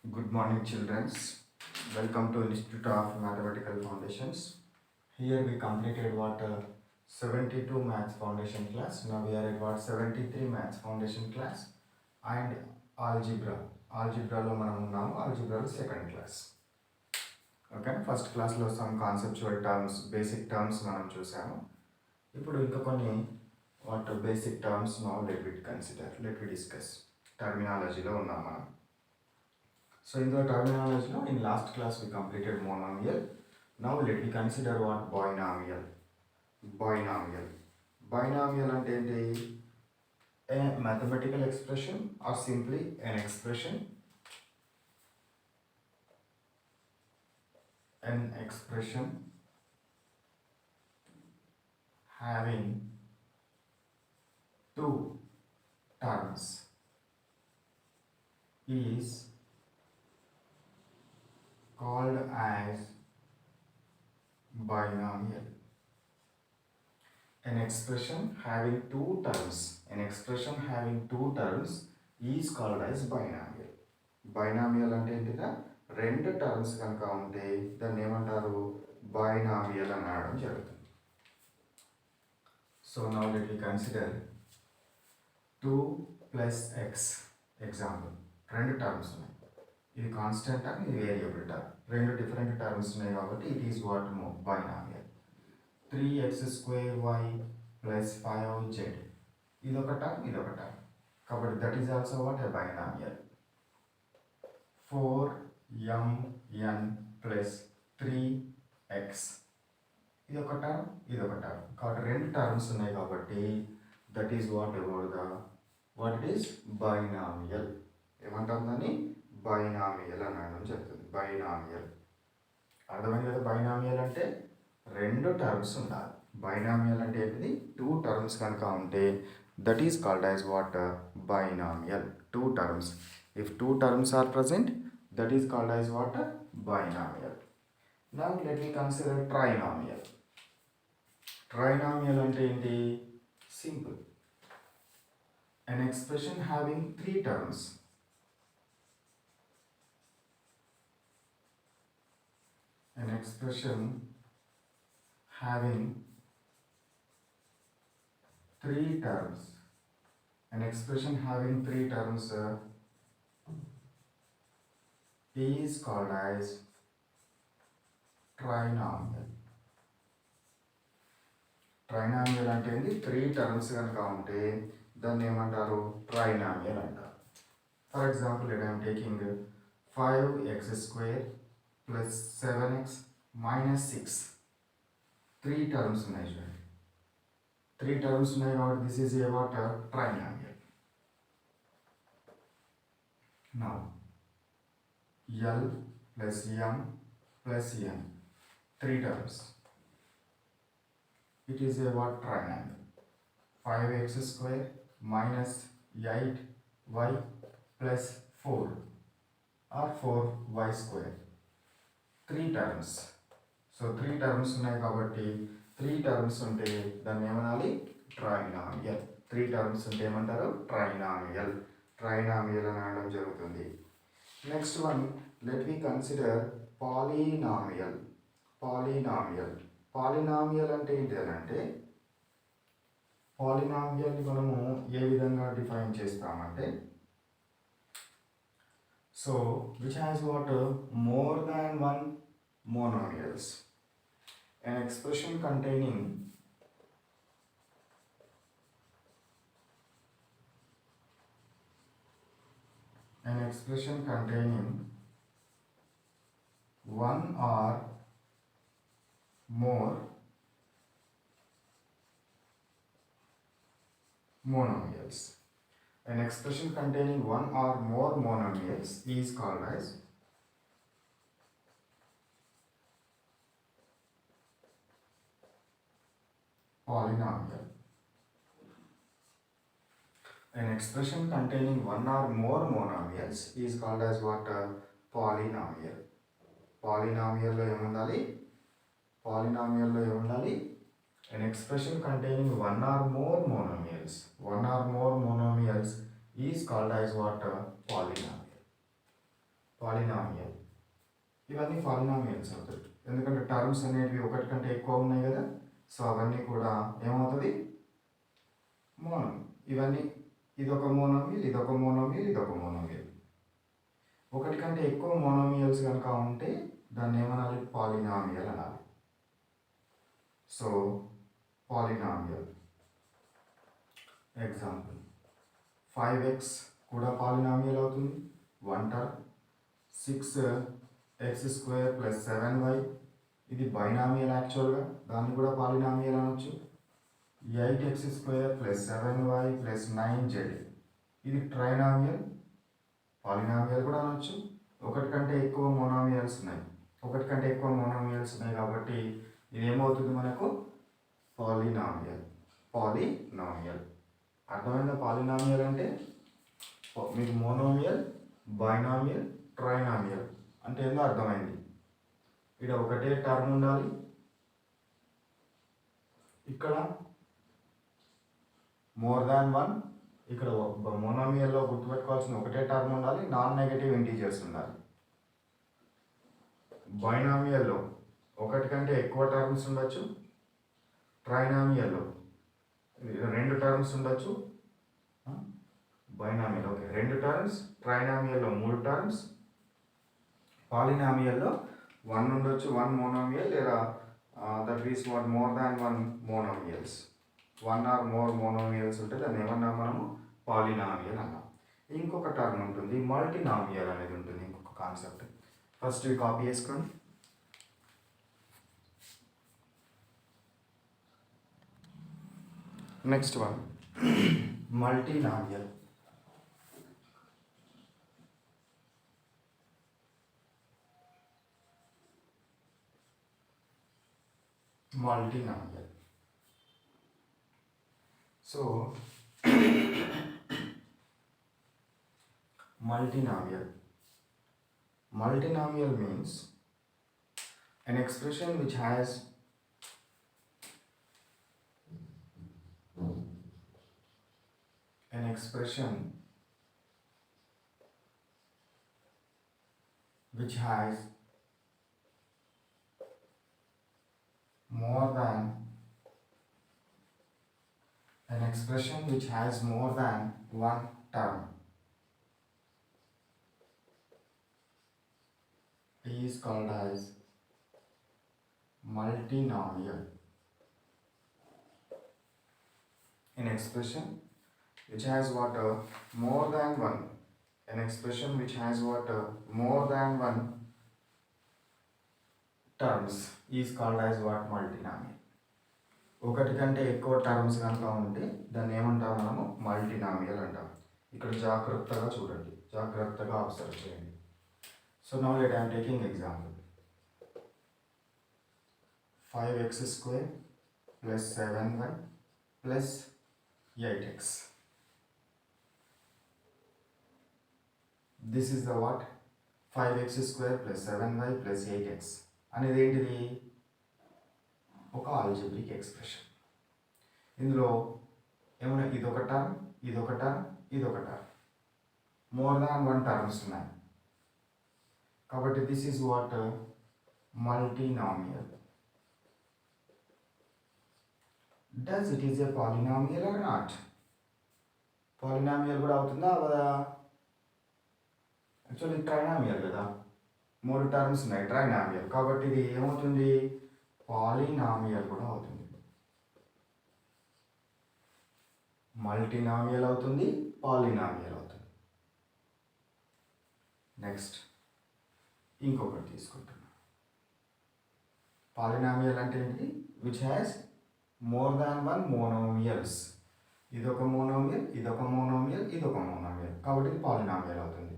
Good morning, children. Welcome to Institute of Mathematical Foundations. Here we completed 72 Maths Foundation class. Now we are at 73 Maths Foundation class and Algebra. Algebra lo manam unnamu. Algebra lo second class. Okay, first class lo some conceptual terms, basic terms manam chusamu. Ippudu inka konni basic terms now let we discuss. Terminology lo unnam manam. So in the terminology, in last class we completed monomial. Now let me consider what binomial. Binomial. Binomial అంటే ఏంటి? A mathematical expression or simply an expression. An expression having two terms is called as binomial. An expression having two terms is called as binomial. Binomial అంటే ఏంటిదా? రెండు terms కనుక ఉంటే దాన్ని ఏమంటారు? Binomial అని అనడం జరుగుతుంది. So now let we consider 2 plus x. Example, రెండు టర్మ్స్ ఉన్నాయి. ఇది కాన్స్టెంట్ టర్మ్, ఇది వేరియబుల్ టర్మ్. రెండు డిఫరెంట్ టర్మ్స్ ఉన్నాయి కాబట్టి it is what binomial. 3x² y plus 5z, ఇదొక టర్మ్, ఇదొక టర్మ్ కాబట్టి that is also what a binomial. 4mn plus 3x, ఇదొక టర్మ్, ఇదొక టర్మ్ కాబట్టి రెండు టర్మ్స్ ఉన్నాయి కాబట్టి that is what it is binomial. ఏమంటాం దాన్ని? బైనామియల్ అని అనడం జరుగుతుంది. బైనామియల్ అర్థమైంది కదా? బైనామియల్ అంటే రెండు టర్మ్స్ ఉండాలి. బైనామియల్ అంటే ఏంటిది? టూ టర్మ్స్ కనుక ఉంటే that is called as what? Binomial. Two terms. If two terms are present that is called as what? Binomial. Now let me consider trinomial. Trinomial అంటే ఏంటి? Simple. An expression having three terms. An expression having three terms. An expression having three terms is called as trinomial. Trinomial అంటే ఏంటి? Three terms కనుక ఉంటే దాన్ని ఏమంటారు? Trinomial అంటారు. For example, it I'm taking 5x² plus 7x minus 6. Three terms ఉన్నాయి చూడండి. Three terms ఉన్నాయి కాబట్టి this is a what? Trinomial. Now l plus m plus n, three terms. It is a what? Trinomial. 5x² minus 8y plus 4 or 4y². Three terms. So three terms ఉన్నాయి కాబట్టి three terms ఉంటే దాన్ని ఏమనాలి? Trinomial. Three terms ఉంటే ఏమంటారు? Trinomial. Trinomial అని అనడం జరుగుతుంది. Next one, let we consider polynomial. Polynomial. Polynomial అంటే ఏంటి అని అంటే, పాలినామియల్ని మనము ఏ విధంగా డిఫైన్ చేస్తామంటే, so which has what? More than one monomials. An expression containing one or more monomials. An expression containing one or more monomials is called as polynomial. An expression containing one or more monomials is called as what? Polynomial. Polynomial lo ఏముండాలి? Polynomial లో ఏముండాలి? An expression containing one or more monomials. One or more monomials is called as what? Polynomial. Polynomial. ఇవన్నీ polynomials అవుతాయి ఎందుకంటే terms అనేవి ఒకటి కంటే ఎక్కువ ఉన్నాయి కదా. సో అవన్నీ కూడా ఏమవుతుంది, మోనోమియల్. ఇవన్నీ ఇదొక మోనోమియల్, ఇదొక మోనోమియల్, ఇదొక మోనోమియల్. ఒకటి కంటే ఎక్కువ మోనోమియల్స్ కనుక ఉంటే దాన్ని ఏమనాలి, పాలినామియల్ అనాలి. సో పాలినామియల్ ఎగ్జాంపుల్ 5x కూడా పాలినామియల్ అవుతుంది, 1 టర్మ్. 6x² + 7y ఇది బైనామియల్ యాక్చువల్గా, దాన్ని కూడా పాలినామియల్ అనొచ్చు. 8x² + 7y + 9z ఇది ట్రైనామియల్, పాలినామియల్ కూడా అనొచ్చు. ఒకటి కంటే ఎక్కువ మోనోమియల్స్ ఉన్నాయి, కాబట్టి ఇది ఏమవుతుంది మనకు, పాలినామియల్. అర్థమైందా? పాలినామియల్ అంటే మీకు మోనోమియల్, బైనామియల్, ట్రైనామియల్ అంటే ఏందో అర్థమైంది. ఇక్కడ ఒకటే టర్మ్ ఉండాలి, ఇక్కడ మోర్ దాన్ 1. ఇక్కడ మోనోమియల్లో గుర్తుపెట్టుకోవాల్సిన ఒకటే టర్మ్ ఉండాలి, నాన్ నెగటివ్ ఇంటీజర్స్ ఉండాలి. బైనామియల్లో ఒకటి కంటే ఎక్కువ టర్మ్స్ ఉండొచ్చు, ట్రైనామియల్లో 2 టర్మ్స్ ఉండొచ్చు. బైనామియల్ ఓకే 2 టర్మ్స్, ట్రైనామియల్లో 3 టర్మ్స్, పాలినామియల్లో 1 ఉండొచ్చు, 1 మోనోమియల్, లేదా that is what more than 1 monomials. 1 or more monomials ఉంటే దాన్ని ఏమన్నా మనము పాలినామియల్ అన్నాం. ఇంకొక టర్మ్ ఉంటుంది, మల్టీనామియల్ అనేది ఉంటుంది, ఇంకొక కాన్సెప్ట్. ఫస్ట్ ఇవి కాపీ చేసుకోండి. Next one multinomial. So multinomial means an expression which has more than one term is called as multinomial. An expression which has more than one terms is called as multinomial. ఒకటి కంటే ఎక్కువ terms కనుక ఉంటే దాన్ని ఏమంటాం మనము, multinomial అంటాం. ఇక్కడ జాగ్రత్తగా చూడండి, జాగ్రత్తగా అబ్జర్వ్ చేయండి. So now let I am taking example. 5x² + 7y + 8x. This is the what, 5x² + 7y + 8x అనేది ఏంటిది, ఒక ఆల్జీబ్రిక్ ఎక్స్ప్రెషన్. ఇందులో ఏమైనా ఇదొక టర్మ్, మోర్ దాన్ 1 టర్మ్స్ ఉన్నాయి, కాబట్టి this is what multinomial. Does it is a polynomial or not? Polynomial కూడా అవుతుందా అవదా? యాక్చువల్లీ ట్రైనామియల్ కదా, 3 టర్మ్స్ ఉన్నాయి, ట్రైనామియల్. కాబట్టి ఇది ఏమవుతుంది, పాలినామియల్ కూడా అవుతుంది. మల్టీనామియల్ అవుతుంది, పాలినామియల్ అవుతుంది. నెక్స్ట్ ఇంకొకటి తీసుకుంటున్నా. పాలినామియల్ అంటే ఏంటి, which has more than 1 monomials. ఇదొక మోనోమియల్, ఇదొక మోనోమియల్, ఇదొక మోనోమియల్, కాబట్టి ఇది పాలినామియల్ అవుతుంది.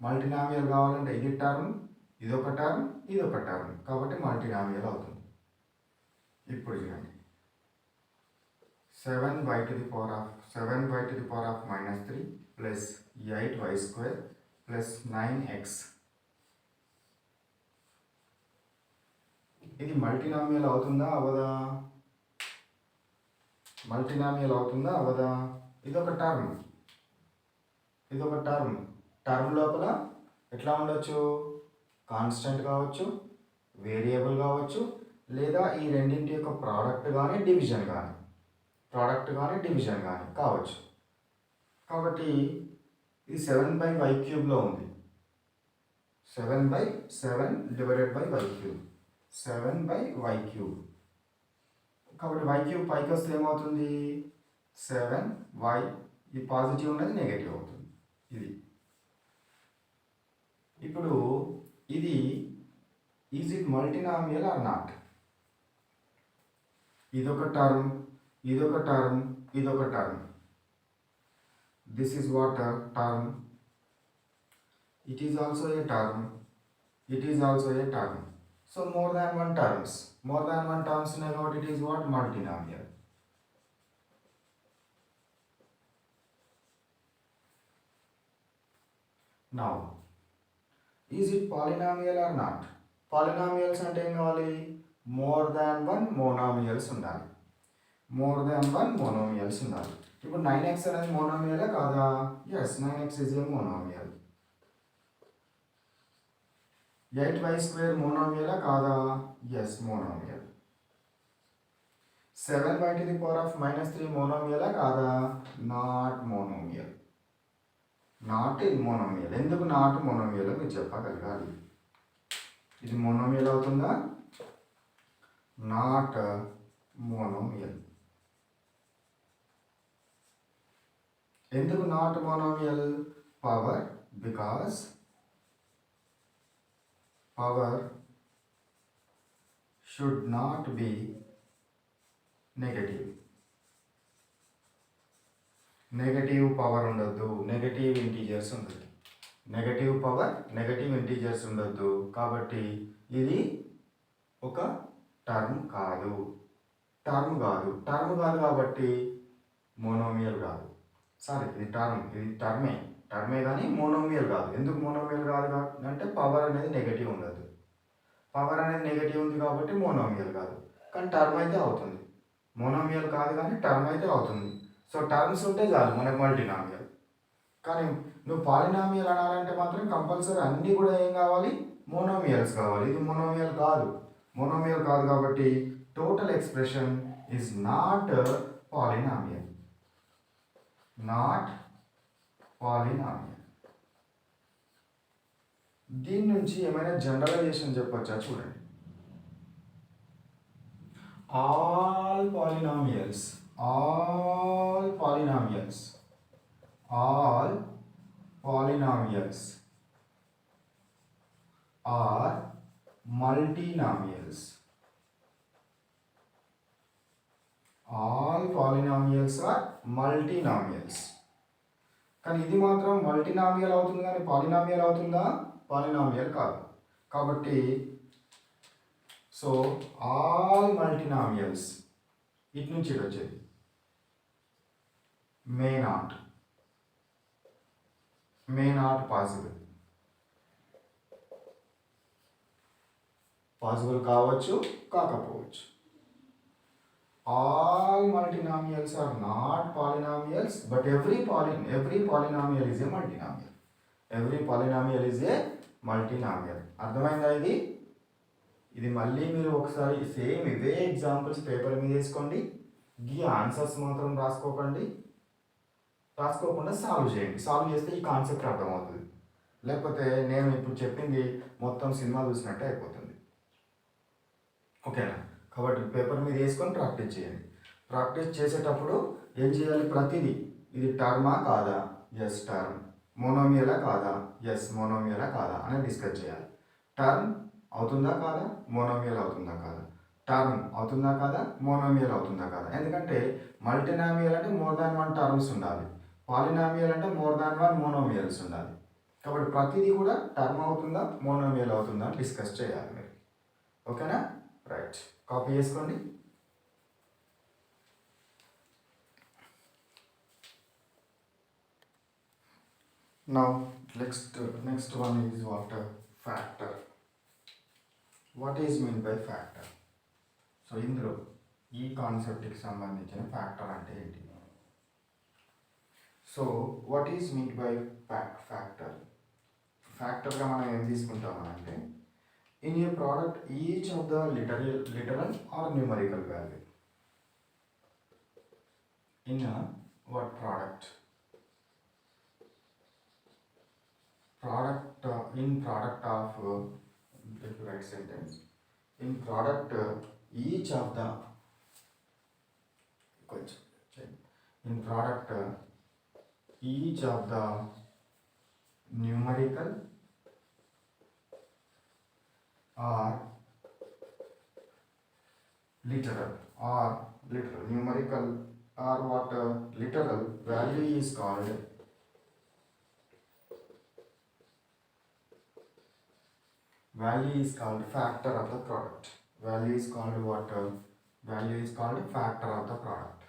మల్టీనామియల్ కావాలంటే ఇది టర్మ్, ఇదొక టర్మ్, ఇదొక టర్మ్, కాబట్టి మల్టీనామియల్ అవుతుంది. ఇప్పుడు చూడండి, 7y to the power of -3 + 8y² + 9x. ఇది మల్టీనామియల్ అవుతుందా అవదా? ఇదొక టర్మ్, టర్మ్ లోపల ఎట్లా ఉండొచ్చు, కాన్స్టెంట్ కావచ్చు, వేరియబుల్ కావచ్చు, లేదా ఈ రెండింటి యొక్క ప్రోడక్ట్ కానీ డివిజన్ కానీ కావచ్చు. కాబట్టి ఇది 7/y³ ఉంది. 7/7 డివైడెడ్ బై y³. 7/y³. కాబట్టి y³ పైకి వస్తే ఏమవుతుంది, 7y. ఈ పాజిటివ్ ఉన్నది నెగటివ్ అవుతుంది. ఇది ఇప్పుడు ఇది is it multinomial or not? ఇదొక టర్మ్, ఇదొక టర్మ్, ఇదొక term. This is what term. It is also a term. It is also a term. So more than one terms in a word, it is what? Multinomial. Now, is it polynomial or not? Polynomials అంటే ఏం కావాలి, more than one monomials ఉండాలి. more than one monomials ఉండాలి. ఇప్పుడు 9x అనేది monomial కాదా? Yes, 9x is a monomial. 8y² monomial కాదా? Yes, monomial. 7y⁻³ monomial కాదా? Not monomial. Not monomial. ఎందుకు నాట్ monomial మీరు చెప్పగలగాలి. ఇది monomial అవుతుందా? Not monomial. ఎందుకు not monomial? Power, because power should not be negative. Negative power ఉండొద్దు, negative integers ఉండొద్దు. నెగటివ్ పవర్, నెగటివ్ ఇంటీజర్స్ ఉండొద్దు. కాబట్టి ఇది ఒక టర్మ్ కాదు. టర్మ్ కాదు కాబట్టి మోనోమియల్ కాదు. సారీ, ఇది టర్మే కానీ మోనోమియల్ కాదు. ఎందుకు మోనోమియల్ కాదు అంటే పవర్ అనేది నెగటివ్ ఉండదు. పవర్ అనేది నెగటివ్ ఉంది కాబట్టి మోనోమియల్ కాదు. కానీ టర్మ్ అయితే అవుతుంది. మోనోమియల్ కాదు కానీ టర్మ్ అయితే అవుతుంది. సో టర్మ్స్ ఉంటే చాలు మనకు మల్టీనామియల్. కానీ నువ్వు పాలినామియల్ అనాలంటే మాత్రం కంపల్సరీ అన్నీ కూడా ఏం కావాలి, మోనోమియల్స్ కావాలి. ఇది మోనోమియల్ కాదు కాబట్టి total expression is not polynomial. దీని నుంచి ఏమైనా జనరలైజేషన్ చెప్పొచ్చా చూడండి. All polynomials are multinomials. All polynomials are multinomials. కానీ ఇది మాత్రం మల్టీనామియల్ అవుతుంది కానీ పాలినామియల్ అవుతుందా? పాలినామియల్ కాదు. కాబట్టి సో ఆల్ మల్టీనామియల్స్ ఇటు నుంచి ఇటు వచ్చేది మే నాట్ పాసిబుల్ కావచ్చు, కాకపోవచ్చు. All multinomials are not polynomials, but every polynomial is a multinomial. Every polynomial is a multinomial. అర్థమైందా? ఇది మళ్ళీ మీరు ఒకసారి సేమ్ ఇవే ఎగ్జాంపుల్స్ పేపర్ మీద వేసుకోండి. ఈ ఆన్సర్స్ మాత్రం రాసుకోకుండా సాల్వ్ చేయండి. సాల్వ్ చేస్తే ఈ కాన్సెప్ట్ అర్థమవుతుంది. లేకపోతే నేను ఇప్పుడు చెప్పింది మొత్తం సినిమా చూసినట్టే అయిపోతుంది. ఓకేనా? కాబట్టి పేపర్ మీద వేసుకొని ప్రాక్టీస్ చేయండి. ప్రాక్టీస్ చేసేటప్పుడు ఏం చేయాలి? ప్రతిదీ ఇది టర్మా కాదా? S term. మోనోమియలా కాదా? ఎస్ మోనోమియలా కాదా అని డిస్కస్ చేయాలి. టర్మ్ అవుతుందా కాదా? మోనోమియల్ అవుతుందా కాదా? టర్మ్ అవుతుందా కాదా? మోనోమియల్ అవుతుందా కాదా? ఎందుకంటే మల్టీనామియల్ అంటే మోర్ దాన్ వన్ టర్మ్స్ ఉండాలి. పాలినామియల్ అంటే మోర్ దాన్ వన్ మోనోమియల్స్ ఉండాలి. కాబట్టి ప్రతిదీ కూడా టర్మ్ అవుతుందా, మోనోమియల్ అవుతుందా అని డిస్కస్ చేయాలి మీరు. ఓకేనా? రైట్, కాపీ చేసుకోండి. Now next one is what? Factor. What is meant by factor? So ఇందులో ఈ కాన్సెప్ట్కి సంబంధించిన ఫ్యాక్టర్ అంటే ఏంటి? So what is meant by factor? ఫ్యాక్టర్గా మనం ఏం తీసుకుంటామంటే in a product each of the literal or numerical value. In a what product? In product of if you write sentence, in product each of the in product each of the numerical or literal numerical or what literal value is called factor of the product. Value is called what? Value is called factor of the product.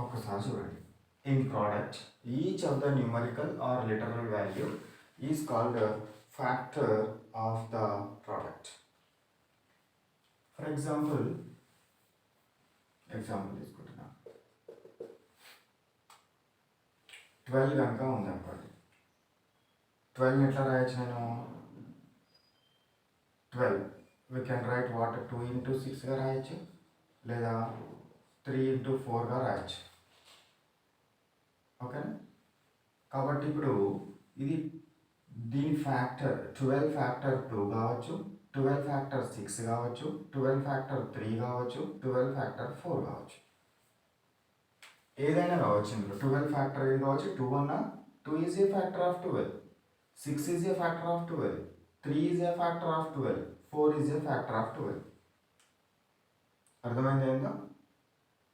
ఒకసారి చూడండి. In product, each of the numerical or literal value is called a factor of the product. For example తీసుకుంటున్నా 12 కనుక ఉంది అనుకోండి. 12 ఎట్లా రాయొచ్చు నేను? 12 we can write what 2 into 6 గా రాయొచ్చు, లేదా 3 into 4 గా రాయొచ్చు. ఓకేనా? కాబట్టి ఇప్పుడు ఇది దీని ఫ్యాక్టర్ 12 ఫ్యాక్టర్ 2 కావచ్చు, 12 ఫ్యాక్టర్ 6 కావచ్చు, 12 ఫ్యాక్టర్ 3 కావచ్చు, 12 ఫ్యాక్టర్ 4 కావచ్చు. ఏదైనా కావచ్చు. ఇందులో 12 ఫ్యాక్టర్ ఏది కావచ్చు? 2 అన్నా 2 is a factor of 12, 6 is a factor of 12, 3 is a factor of 12, 4 is a factor of 12. అర్థమైంది ఏందో?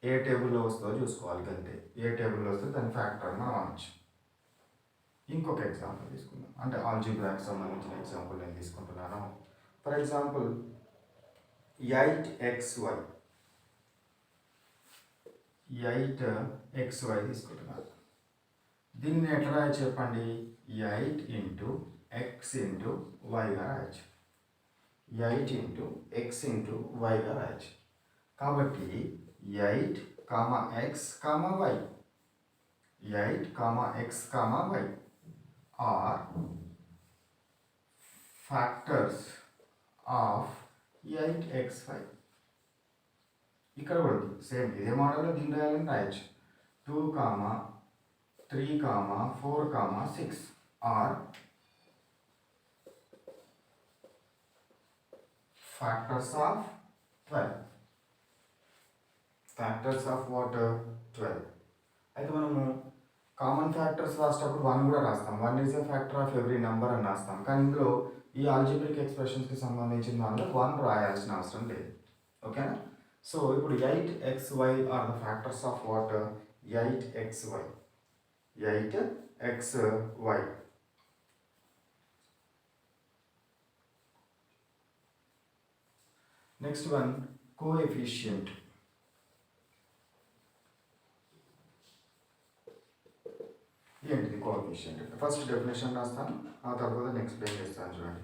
ఏ టేబుల్లో వస్తుందో చూసుకోవాలి అంతే. ఏ టేబుల్లో వస్తే దాని ఫ్యాక్టర్ అని మనం అనొచ్చు. ఇంకొక ఎగ్జాంపుల్ తీసుకుందాం. అంటే ఆల్జీబ్రాకి సంబంధించిన ఎగ్జాంపుల్ నేను తీసుకుంటున్నాను. ఫర్ ఎగ్జాంపుల్ 8xy 8xy తీసుకుంటున్నాను. దీన్ని ఎట్లా రాయొచ్చు చెప్పండి? 8 ఇంటూ x ఇంటూ వైగా రాయొచ్చు. 8 ఇంటూ x ఇంటూ వైగా రాయొచ్చు. కాబట్టి 8, x, y 8, x, y are factors of 8xy. ఇక్కడ కూడా సేమ్ ఇదే మోడల్లో దీన్ని రాయాలని రాయొచ్చు. 2, 3, 4, 6 are factors of 12. Factors of what? 12. అయితే మనము కామన్ ఫ్యాక్టర్స్ రాసేటప్పుడు 1 కూడా రాస్తాం. 1 is a factor of every number అని రాస్తాం. కానీ ఇందులో ఈ ఆల్జీబ్రిక్ ఎక్స్ప్రెషన్స్కి సంబంధించిన దాంట్లో 1 రాయాల్సిన అవసరం లేదు. ఓకేనా? సో ఇప్పుడు 8xy are the factors of what? 8xy. 8xy. Next one coefficient. ఏంటిది కోఎఫిషియంట్? ఫస్ట్ డెఫినేషన్ రాస్తాను, ఆ తర్వాత నేను ఎక్స్ప్లెయిన్ చేస్తాను. చూడండి.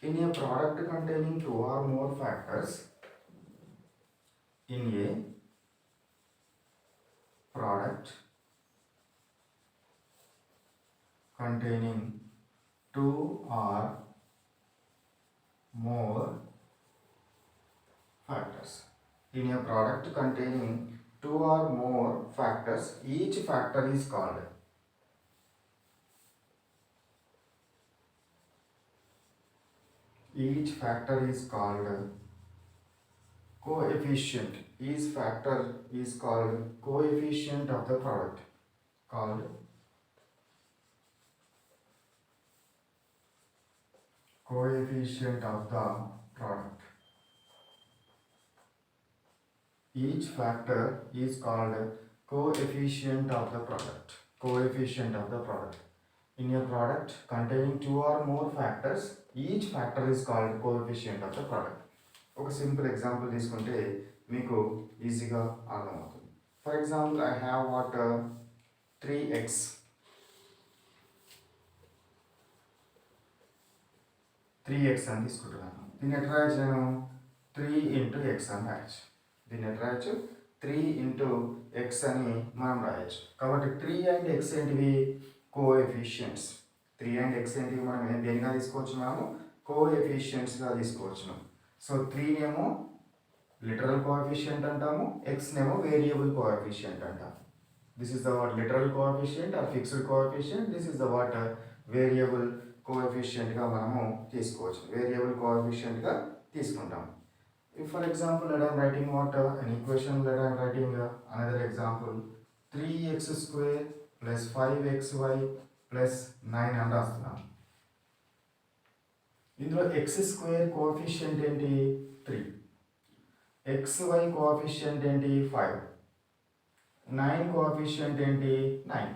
In a product containing 2 or more factors, in a product containing 2 or more factors, in a product containing 2 or more factors, each factor is called coefficient. Each factor is called coefficient of the product, called coefficient of the product. Each factor is called coefficient of the product. Coefficient of the product. In a product containing 2 or more factors, each factor is called coefficient of the product. ఒక simple example తీసుకుంటే మీకు ఈజీగా అర్థమవుతుంది. For example I have what 3x. 3x అని తీసుకుంటున్నాను. దీన్ని ఎట్లా రాయొచ్చు నేను? 3 into x అని రాయొచ్చు. దీన్ని ఎట్లా రాయొచ్చు? 3 ఇంటూ ఎక్స్ అని మనం రాయొచ్చు. కాబట్టి 3 అండ్ ఎక్స్ ఏంటివి? కోఎఫిషియంట్స్. 3 అండ్ ఎక్స్ ఏంటివి? మనం దేనిగా తీసుకోవచ్చు? మనము కోఎఫిషియంట్స్గా తీసుకోవచ్చు. సో 3 నేమో లిటరల్ కోఎఫిషియంట్ అంటాము, ఎక్స్ నేమో వేరియబుల్ కోఎఫిషియంట్ అంటాము. This is the what literal coefficient or fixed coefficient. This is the what variable coefficient గా మనము తీసుకోవచ్చు. Variable coefficient గా తీసుకుంటాం. If for example let I am writing what an equation, let I am writing another example 3x square plus 5xy plus 9 అని రాస్తున్నాం. ఇందులో x square coefficient ఏంటి? 3. xy coefficient ఏంటి? 5. 9 కోఎఫిషియంట్ ఏంటి? 9.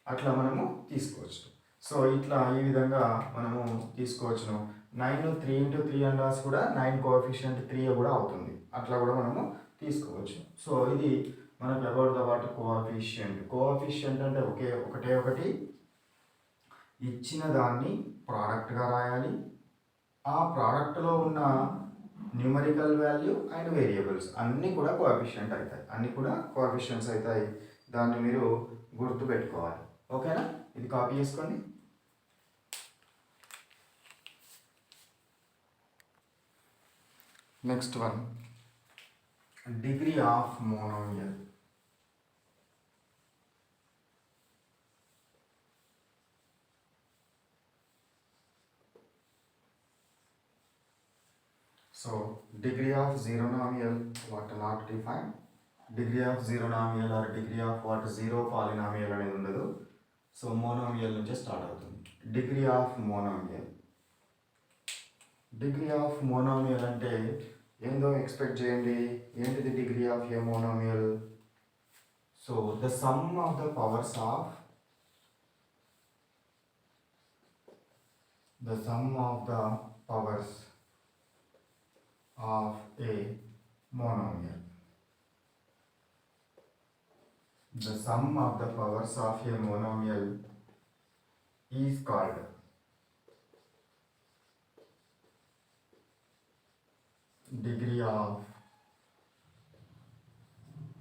అట్లా మనము తీసుకోవచ్చు. సో ఇట్లా ఈ విధంగా మనము తీసుకోవచ్చును. 9 3 ఇంటూ 3 అని రాసి కూడా 9 కోఎఫిషియంట్ 3 కూడా అవుతుంది. అట్లా కూడా మనము తీసుకోవచ్చు. సో ఇది మనకు about the what coefficient. Coefficient అంటే ఒకటి ఇచ్చిన దాన్ని ప్రోడక్ట్గా రాయాలి. ఆ ప్రోడక్ట్లో ఉన్న న్యూమరికల్ వాల్యూ అండ్ వేరియబుల్స్ అన్నీ కూడా కోఎఫిషియంట్ అవుతాయి. అన్నీ కూడా కోఎఫిషియంట్స్ అవుతాయి. దాన్ని మీరు గుర్తుపెట్టుకోవాలి. ఓకేనా? ఇది కాపీ చేసుకోండి. Next one, degree of monomial. So degree of zeronomial what not defined. Degree of zeronomial or degree of what zero polynomial అనేది ఉండదు. సో మోనోమియల్ నుంచి స్టార్ట్ అవుతుంది. Degree of monomial. Degree of monomial అంటే ఏందో expect చేయండి. ఏంటిది degree of A monomial? So the sum of the powers of of a monomial. The sum of the powers of a monomial is called degree of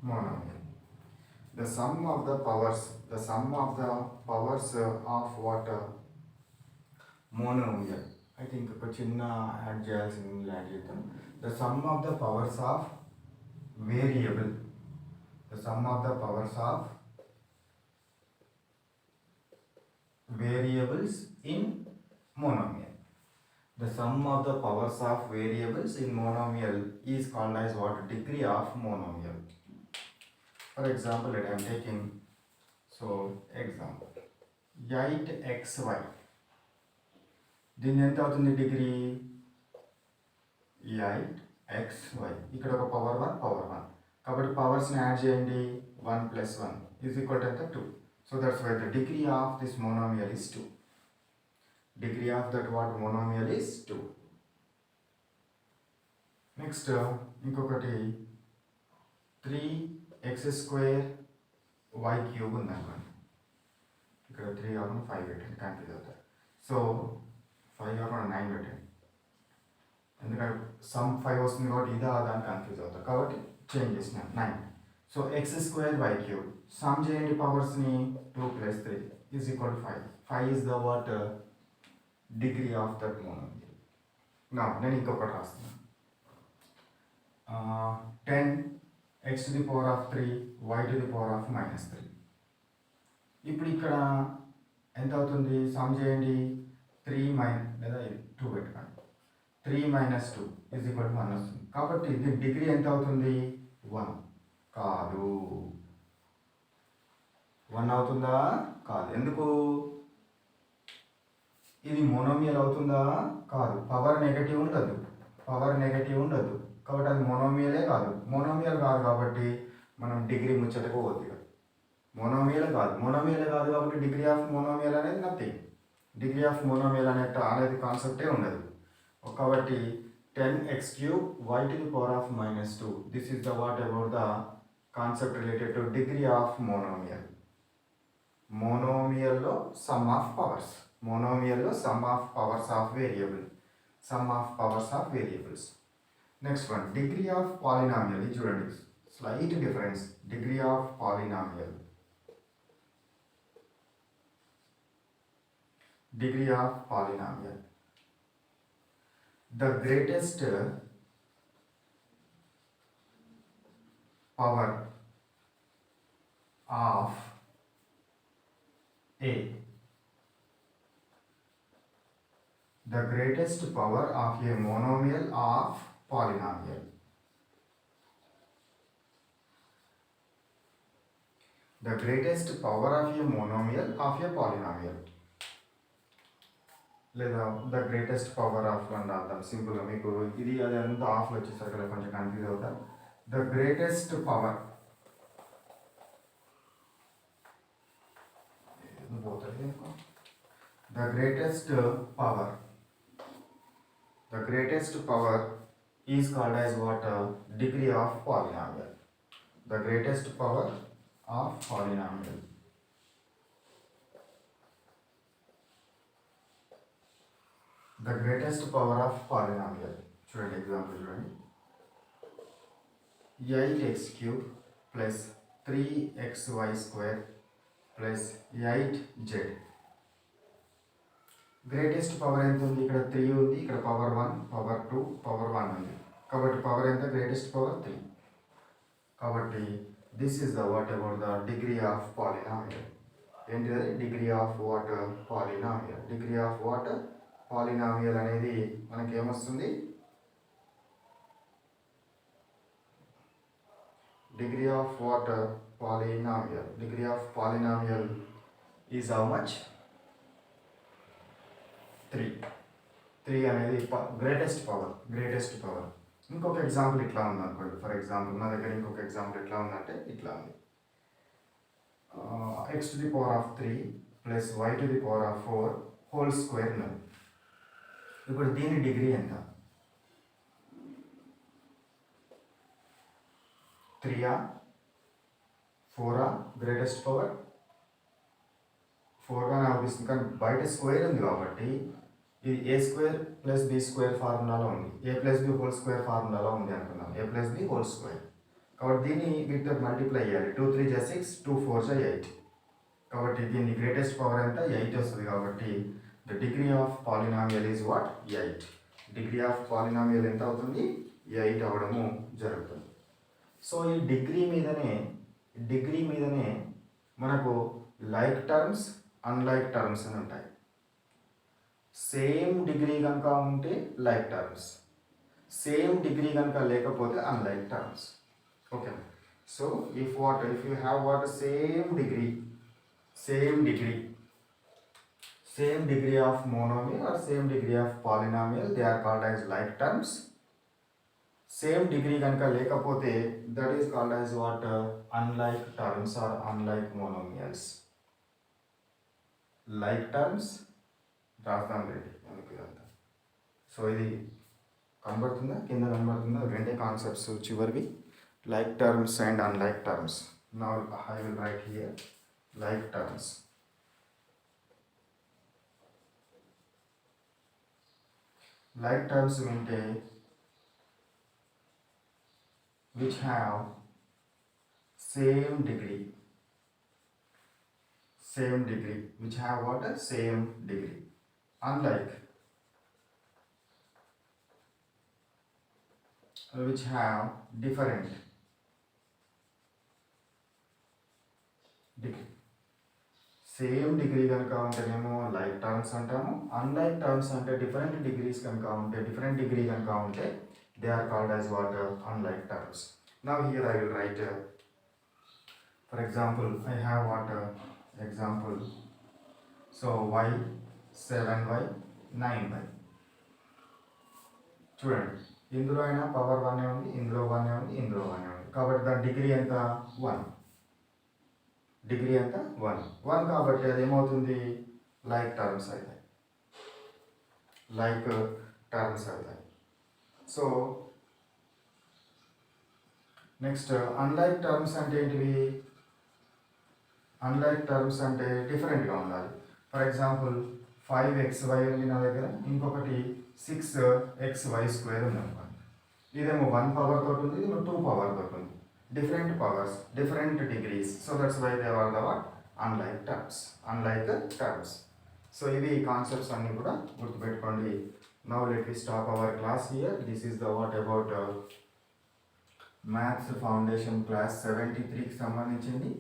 monomial. The sum of the powers of what monomial. I think ఒక చిన్న add చేయాల్సింది add చేద్దాం. The sum of the powers of variable. The sum of the powers of variables in monomial. The sum of the powers of variables in monomial is called as what? Degree of monomial. For example, let I am taking example 8xy. దీన్ని ఎంత అవుతుంది degree? 8xy. ఇక్కడ ఒక power 1 కాబట్టి పవర్స్ని add చేయండి. 1 + 1 is equal to ఎంత? 2. So that's why the degree of this monomial is 2. Degree of that what monomial is 2. Next ఇంకొకటి 3x² y³ ఉందనుకోండి. ఇక్కడ 3 కాకుండా 5 పెట్టండి, కన్ఫ్యూజ్ అవుతారు. సో 5 కాకుండా 9 పెట్టండి, ఎందుకంటే సమ్ 5 వస్తుంది కాబట్టి ఇదా అదా అని కన్ఫ్యూజ్ అవుతారు. కాబట్టి చేంజ్ చేసిన 9. సో x² y³ సమ్ చేయండి పవర్స్ని. 2 + 3 is equal to 5. 5 is the what degree of that monomial. నా నేను ఇంకొకటి రాస్తున్నాను. 10x⁻³ y⁻³ ఇప్పుడు ఇక్కడ ఎంత అవుతుంది? సమ్ చేయండి. 3 లేదా 2 పెట్టుకోండి. 3 - 2 ఈజ్ ఈక్వల్ టు 1 వస్తుంది. కాబట్టి ఇది డిగ్రీ ఎంత అవుతుంది? 1 కాదు. 1 అవుతుందా? కాదు. ఎందుకు? ఇది మోనోమియల్ అవుతుందా? కాదు. పవర్ నెగటివ్ ఉండదు కాబట్టి అది మోనోమియలే కాదు. మోనోమియల్ కాదు కాబట్టి మనం డిగ్రీ ముచ్చటకు పోతుంది. మోనోమియల్ కాదు కాబట్టి డిగ్రీ ఆఫ్ మోనోమియల్ అనేది నథింగ్. డిగ్రీ ఆఫ్ మోనోమియల్ అనేది కాన్సెప్టే ఉండదు. కాబట్టి 10x³ y⁻². This is the what about the concept related to degree of monomial. మోనోమియల్లో sum of powers of variables. Next one degree of polynomial. ఇది చూడండి, slight difference. Degree of polynomial, degree of polynomial. The greatest power of A. The greatest power of a monomial of polynomial. The greatest power of a monomial of a polynomial. లేదా the greatest power of అని రాద్దాం సింపుల్గా. మీకు ఇది అది అంతా ఆఫ్లో వచ్చేసరికి కదా కొంచెం కన్ఫ్యూజ్ అవుతాం. The greatest power the greatest power the greatest power is called as what? Degree of polynomial. The greatest power of polynomial. The greatest power of polynomial. చూడండి ఎగ్జాంపుల్ చూడండి. 8x cube plus 3xy square plus 8z. Greatest power ఎంత ఉంది? ఇక్కడ 3 ఉంది, ఇక్కడ power 1, power 2, power 1 ఉంది. కాబట్టి power ఎంత? Greatest power 3. కాబట్టి this is the what about the degree of polynomial. ఏంటిది? Degree of what? Polynomial. Degree of what? Polynomial అనేది మనకి ఏమొస్తుంది? Degree of what? Polynomial. Degree of polynomial is how much? 3. 3 అనేది greatest power. Greatest power. ఇంకొక example ఇట్లా ఉంది అనుకోండి. For example నా దగ్గర ఇంకొక ఎగ్జాంపుల్ ఎట్లా ఉందంటే ఇట్లా ఉంది. x to the power of 3 plus y to the power of 4 whole square ఉంది. ఇప్పుడు దీని డిగ్రీ ఎంత? 3 4 గ్రేటెస్ట్ పవర్ 4 గానే అనిపిస్తుంది, కానీ బయట స్క్వేర్ ఉంది కాబట్టి ఇది ఏ స్క్వేర్ ప్లస్ బి స్క్వేర్ ఫార్ములాలో ఉంది. ఏ ప్లస్ బి హోల్ స్క్వేర్ ఫార్ములాలో ఉంది అనుకున్నాం. ఏ ప్లస్ బి హోల్ స్క్వేర్. కాబట్టి దీన్ని వీటితో మల్టిప్లై చేయాలి. 2 3 జా 6, 2 4 జా 8. కాబట్టి దీని గ్రేటెస్ట్ పవర్ ఎంత? 8 వస్తుంది. కాబట్టి the degree of polynomial is what? 8. Degree of polynomial ఎంత అవుతుంది? 8 అవడము జరుగుతుంది. సో ఈ డిగ్రీ మీదనే మనకు లైక్ టర్మ్స్, అన్లైక్ టర్మ్స్ అని ఉంటాయి. సేమ్ డిగ్రీ కనుక ఉంటే లైక్ టర్మ్స్, సేమ్ డిగ్రీ కనుక లేకపోతే unlike terms. Okay. So if you have what? Same degree of monomial or same degree of polynomial, they are called as like terms. Same degree ganka lekapothe, that is called as what? Unlike terms or unlike monomials. Like terms రాస్తాం ready అందుకు ఇదంతా. So ఇది కనబడుతుందా? కింద కనబడుతుందా? రెండే concepts చివరివి, like terms and unlike terms. Now I will write here like terms. Like terms mean which have same degree, which have what? Same degree. Unlike which have different degree. Same degree కనుక ఉంటేనేమో like terms అంటాము. Unlike terms అంటే different degrees కనుక ఉంటే, different degree కనుక ఉంటే they are called as what? Unlike terms. Now here I will write, for example I have what? Example. So y 7y 9y. చూడండి, ఇందులో అయినా పవర్ 1 ఉంది, ఇందులో 1 ఉంది, ఇందులో 1 ఉంది. కాబట్టి దాని డిగ్రీ ఎంత? 1. డిగ్రీ ఎంత? 1 కాబట్టి అది ఏమవుతుంది? లైక్ టర్మ్స్ అవుతాయి. సో నెక్స్ట్ అన్లైక్ టర్మ్స్ అంటే ఏంటివి? అన్లైక్ టర్మ్స్ అంటే డిఫరెంట్గా ఉండాలి. ఫర్ ఎగ్జాంపుల్ 5xy ఉంది నా దగ్గర, ఇంకొకటి 6xy² ఉంది అనుకోండి. ఇదేమో 1 పవర్ తోటి ఉంది, ఇదేమో 2 పవర్ తోటి ఉంది. Different powers, different degrees. So that's why they are the what unlike terms. So ఇవి కాన్సెప్ట్స్ అన్నీ కూడా గుర్తుపెట్టుకోండి. Now let we stop our class here. This is the what about maths foundation class 73కి సంబంధించింది.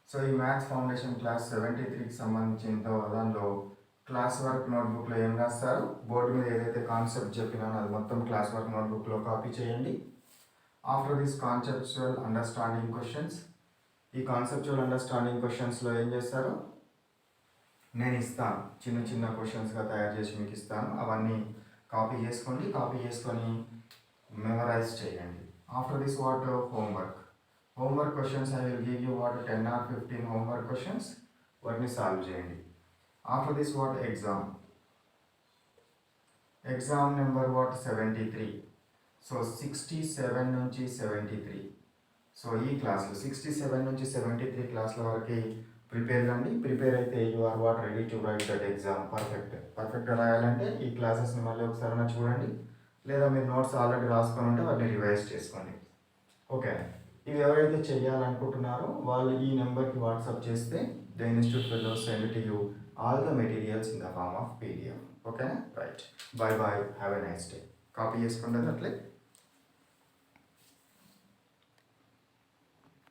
So ఈ maths foundation class 73కి సంబంధించిన దానిలో class work నోట్బుక్లో ఏం రాస్తారు, బోర్డు మీద ఏదైతే కాన్సెప్ట్ చెప్పినానో అది మొత్తం క్లాస్ వర్క్ నోట్బుక్లో కాపీ చేయండి. After this conceptual understanding questions, ఈ కాన్సెప్చువల్ అండర్స్టాండింగ్ క్వశ్చన్స్లో ఏం చేస్తారు, నేను ఇస్తాను చిన్న చిన్న క్వశ్చన్స్గా తయారు చేసి మీకు ఇస్తాను. అవన్నీ కాపీ చేసుకొని మెమరైజ్ చేయండి. After this what homework questions I will give you what 10 or 15 homework questions, వాటిని సాల్వ్ చేయండి. After this what exam number what 73. So 67 నుంచి 73. సో ఈ క్లాస్లో 67 నుంచి 73 క్లాస్ల వరకు ప్రిపేర్ అయితే you are what ready to write that exam. పర్ఫెక్ట్గా రాయాలంటే ఈ క్లాసెస్ని మళ్ళీ ఒకసారి చూడండి, లేదా మీరు నోట్స్ ఆల్రెడీ రాసుకొని ఉంటే వాటిని రివైజ్ చేసుకోండి. ఓకే, ఇవి ఎవరైతే చేయాలనుకుంటున్నారో వాళ్ళు ఈ నెంబర్కి వాట్సాప్ చేస్తే the institute will send to you all the materials in the form of PDF. ఓకేనా, right, bye have a nice day. Copy చేసుకోండి అట్లే.